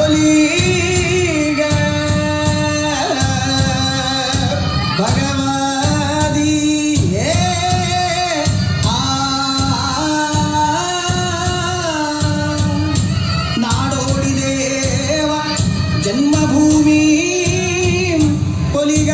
പൊലിക ഭഗവതിയേ നാടോടി ദേവ ജന്മഭൂമി പൊലിക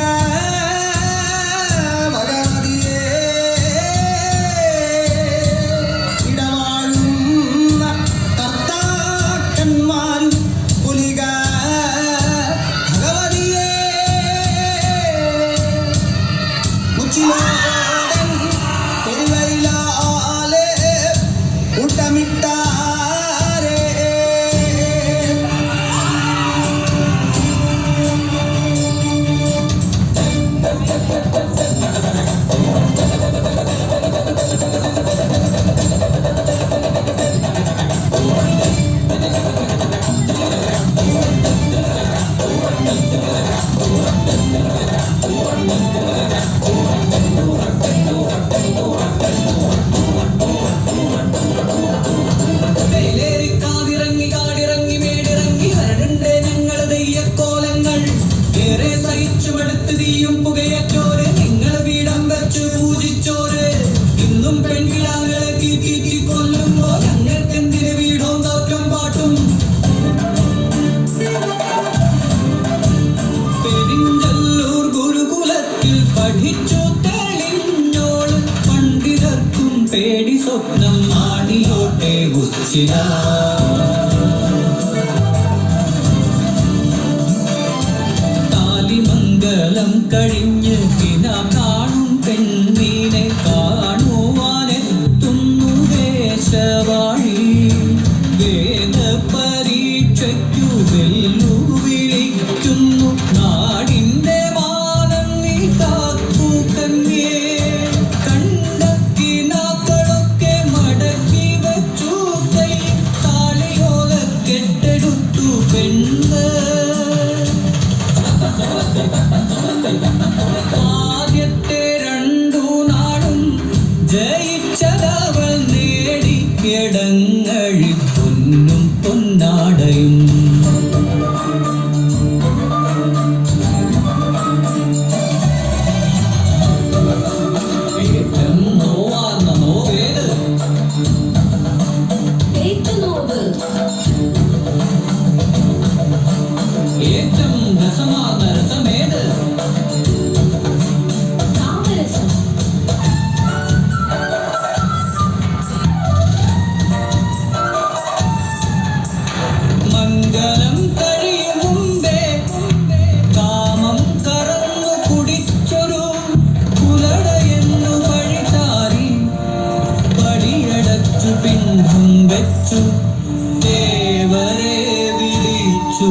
പേടി സ്വപ്നം ആടിയോട്ടെ ഉച്ചിര താലിമംഗലം കഴിഞ്ഞ് ദിന കാണും പെണ്ണീനെ കാണുവാനെത്തുന്നു ദേശവാഴി വേദ പരീക്ഷയ്ക്കു വെല്ലുവിളിക്കുന്നു നാടിന്റെ മാനം നീ കാത്തു കന്യേ ആദ്യത്തെ രണ്ടു നാടും ജയിച്ചതവൾ നേടിക്കിടങ്ങഴി പൊന്നും പൊന്നാടയും ഏറ്റവും നോവാർന്ന നോവേത് ഏറ്റവും രസമാർന്ന രസമേത് മംഗലം കഴിയും മുമ്പേ കാമം കറന്നു കുടിച്ചൊരു കുലടയെന്നു വഴിതാരി പടിയടച്ചു പിൻപും വെച്ചു ദേവരെ വിളിച്ചു